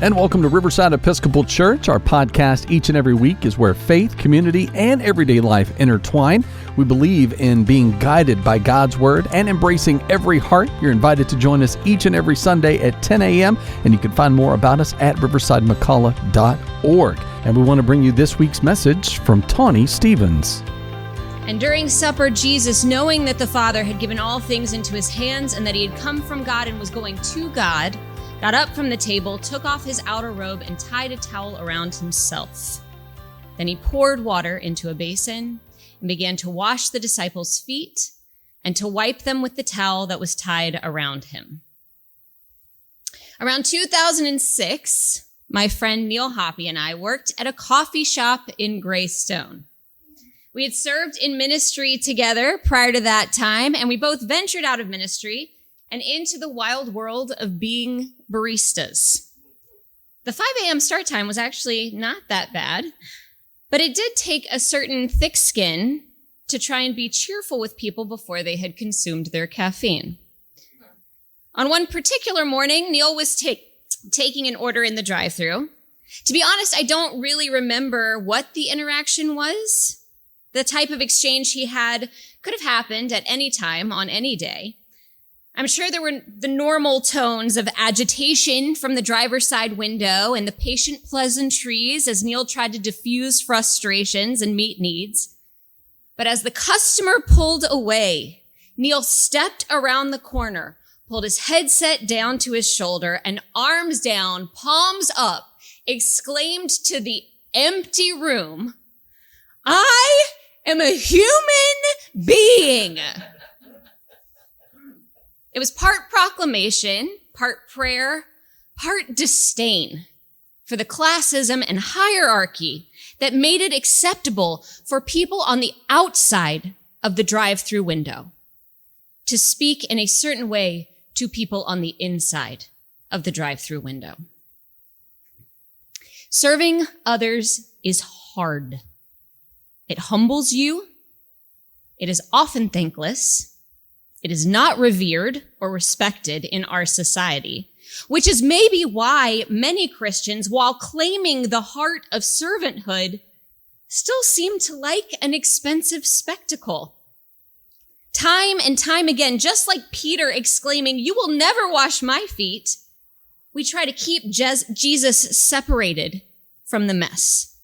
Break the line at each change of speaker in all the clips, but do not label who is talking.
And welcome to Riverside Episcopal Church. Our podcast each and every week is where faith, community, and everyday life intertwine. We believe in being guided by God's Word and embracing every heart. You're invited to join us each and every Sunday at 10 a.m., and you can find more about us at riversidemcalla.org. And we want to bring you this week's message from Tawny Stephens.
And during supper, Jesus, knowing that the Father had given all things into his hands and that he had come from God and was going to God, got up from the table, took off his outer robe, and tied a towel around himself. Then he poured water into a basin and began to wash the disciples' feet and to wipe them with the towel that was tied around him. Around 2006, my friend Neil Hoppy and I worked at a coffee shop in Greystone. We had served in ministry together prior to that time, and we both ventured out of ministry and into the wild world of being baristas. The 5 a.m. start time was actually not that bad, but it did take a certain thick skin to try and be cheerful with people before they had consumed their caffeine. On one particular morning, Neil was taking an order in the drive-thru. To be honest, I don't really remember what the interaction was. The type of exchange he had could have happened at any time on any day. I'm sure there were the normal tones of agitation from the driver's side window and the patient pleasantries as Neil tried to diffuse frustrations and meet needs. But as the customer pulled away, Neil stepped around the corner, pulled his headset down to his shoulder, and arms down, palms up, exclaimed to the empty room, "I am a human being." It was part proclamation, part prayer, part disdain for the classism and hierarchy that made it acceptable for people on the outside of the drive-through window to speak in a certain way to people on the inside of the drive-through window. Serving others is hard. It humbles you. It is often thankless. It is not revered or respected in our society, which is maybe why many Christians, while claiming the heart of servanthood, still seem to like an expensive spectacle. Time and time again, just like Peter exclaiming, "You will never wash my feet," we try to keep Jesus separated from the mess.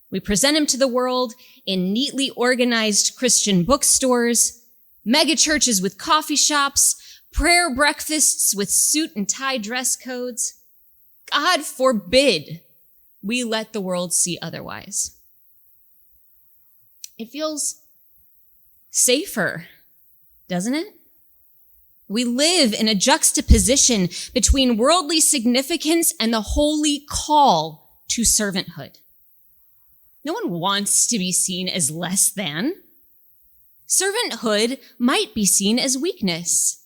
We present him to the world in neatly organized Christian bookstores, mega churches with coffee shops, prayer breakfasts with suit and tie dress codes. God forbid we let the world see otherwise. It feels safer, doesn't it? We live in a juxtaposition between worldly significance and the holy call to servanthood. No one wants to be seen as less than. Servanthood might be seen as weakness.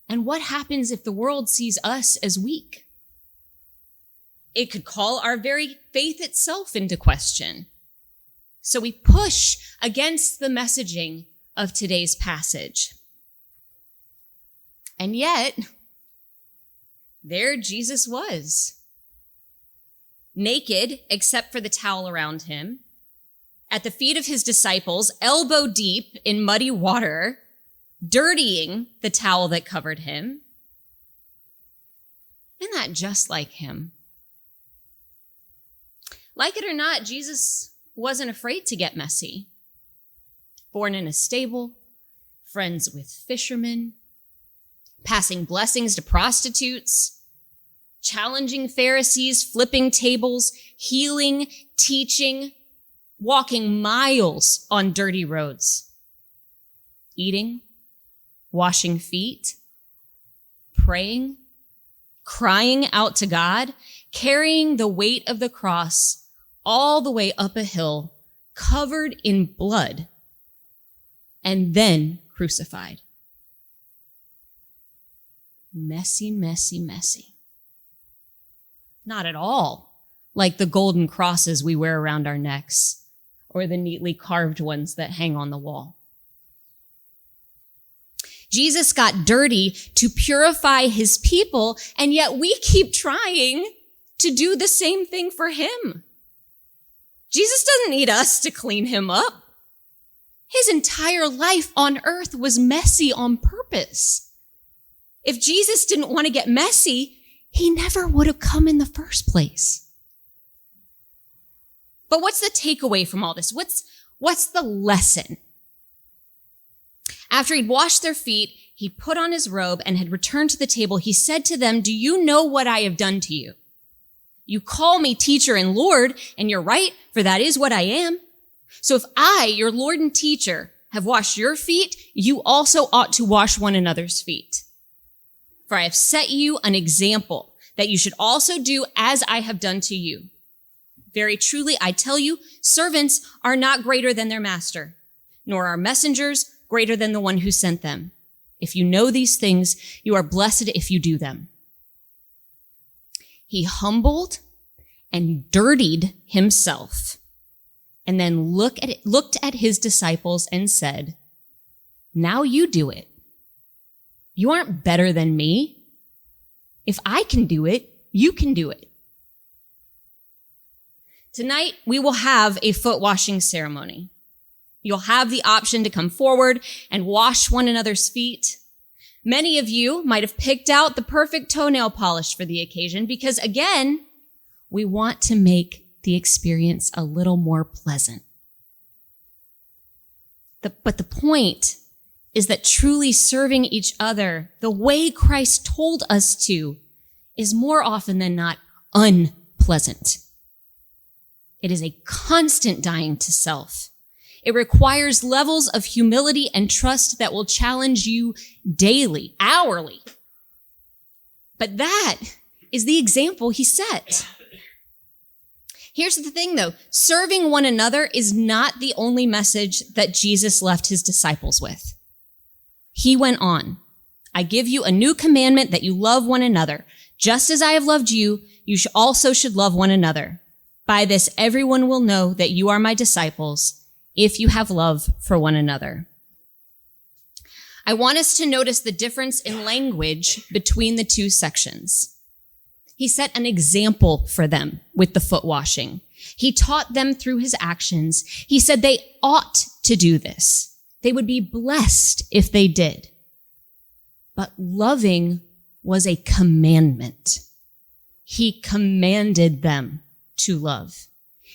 And what happens if the world sees us as weak? It could call our very faith itself into question. So we push against the messaging of today's passage. And yet, there Jesus was, naked except for the towel around him, at the feet of his disciples, elbow deep in muddy water, dirtying the towel that covered him. Isn't that just like him? Like it or not, Jesus wasn't afraid to get messy. Born in a stable, friends with fishermen, passing blessings to prostitutes, challenging Pharisees, flipping tables, healing, teaching, walking miles on dirty roads, eating, washing feet, praying, crying out to God, carrying the weight of the cross all the way up a hill, covered in blood, and then crucified. Messy, messy, messy. Not at all like the golden crosses we wear around our necks or the neatly carved ones that hang on the wall. Jesus got dirty to purify his people, and yet we keep trying to do the same thing for him. Jesus doesn't need us to clean him up. His entire life on earth was messy on purpose. If Jesus didn't want to get messy, he never would have come in the first place. But what's the takeaway from all this? What's the lesson? After he'd washed their feet, he put on his robe and had returned to the table. He said to them, "Do you know what I have done to you? You call me teacher and Lord, and you're right, for that is what I am. So if I, your Lord and teacher, have washed your feet, you also ought to wash one another's feet. For I have set you an example that you should also do as I have done to you. Very truly, I tell you, servants are not greater than their master, nor are messengers greater than the one who sent them. If you know these things, you are blessed if you do them." He humbled and dirtied himself, and then looked at his disciples and said, "Now you do it. You aren't better than me. If I can do it, you can do it." Tonight, we will have a foot washing ceremony. You'll have the option to come forward and wash one another's feet. Many of you might have picked out the perfect toenail polish for the occasion because, again, we want to make the experience a little more pleasant. But the point is that truly serving each other the way Christ told us to is more often than not unpleasant. It is a constant dying to self. It requires levels of humility and trust that will challenge you daily, hourly. But that is the example he set. Here's the thing, though. Serving one another is not the only message that Jesus left his disciples with. He went on, "I give you a new commandment that you love one another. Just as I have loved you, you also should love one another. By this, everyone will know that you are my disciples, if you have love for one another." I want us to notice the difference in language between the two sections. He set an example for them with the foot washing. He taught them through his actions. He said they ought to do this. They would be blessed if they did. But loving was a commandment. He commanded them to love.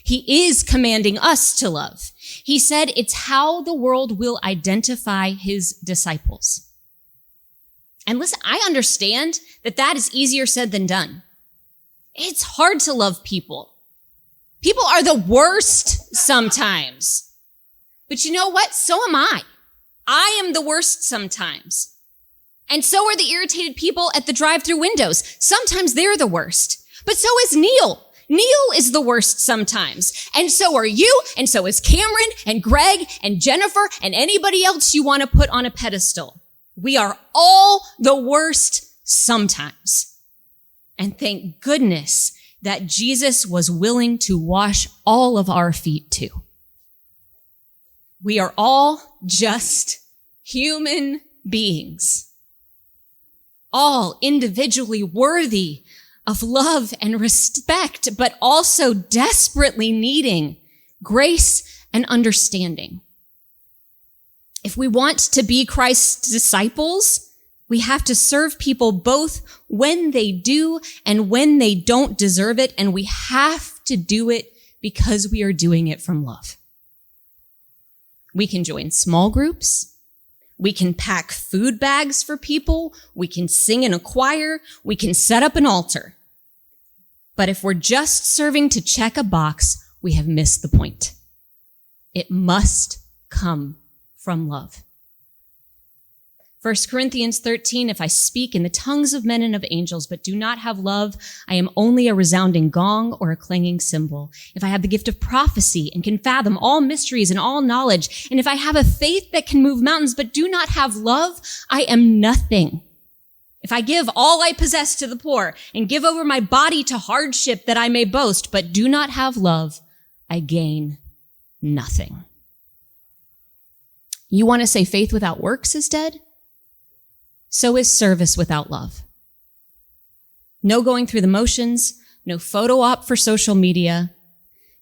He is commanding us to love. He said it's how the world will identify his disciples. And listen, I understand that is easier said than done. It's hard to love people. People are the worst sometimes. But you know what? So am I. I am the worst sometimes. And so are the irritated people at the drive-through windows. Sometimes they're the worst. But so is Neil. Neil is the worst sometimes. And so are you, and so is Cameron, and Greg, and Jennifer, and anybody else you want to put on a pedestal. We are all the worst sometimes. And thank goodness that Jesus was willing to wash all of our feet too. We are all just human beings, all individually worthy of love and respect, but also desperately needing grace and understanding. If we want to be Christ's disciples, we have to serve people both when they do and when they don't deserve it, and we have to do it because we are doing it from love. We can join small groups. We can pack food bags for people. We can sing in a choir. We can set up an altar. But if we're just serving to check a box, we have missed the point. It must come from love. 1 Corinthians 13, "If I speak in the tongues of men and of angels, but do not have love, I am only a resounding gong or a clanging cymbal. If I have the gift of prophecy and can fathom all mysteries and all knowledge, and if I have a faith that can move mountains, but do not have love, I am nothing. If I give all I possess to the poor and give over my body to hardship that I may boast, but do not have love, I gain nothing." You want to say faith without works is dead? So is service without love. No going through the motions, no photo op for social media,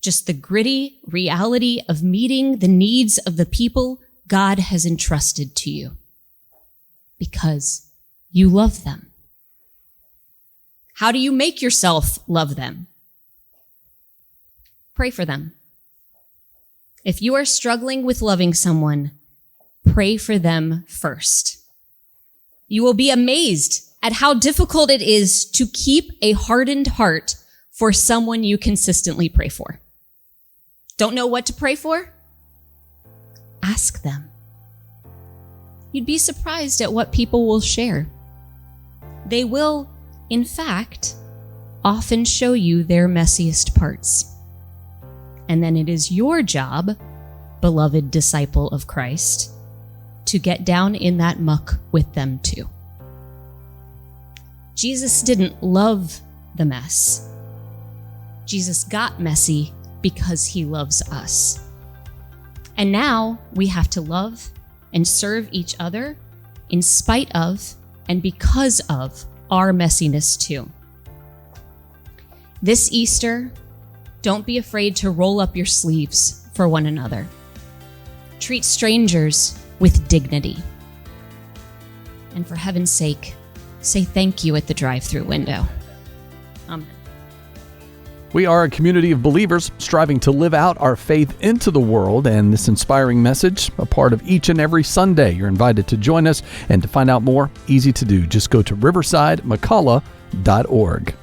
just the gritty reality of meeting the needs of the people God has entrusted to you because you love them. How do you make yourself love them? Pray for them. If you are struggling with loving someone, pray for them first. You will be amazed at how difficult it is to keep a hardened heart for someone you consistently pray for. Don't know what to pray for? Ask them. You'd be surprised at what people will share. They will, in fact, often show you their messiest parts. And then it is your job, beloved disciple of Christ, to get down in that muck with them too. Jesus didn't love the mess. Jesus got messy because he loves us. And now we have to love and serve each other in spite of and because of our messiness too. This Easter, don't be afraid to roll up your sleeves for one another. Treat strangers with dignity. And for heaven's sake, say thank you at the drive-through window. Amen.
We are a community of believers striving to live out our faith into the world, and this inspiring message, a part of each and every Sunday. You're invited to join us, and to find out more, easy to do. Just go to riversidemccullough.org.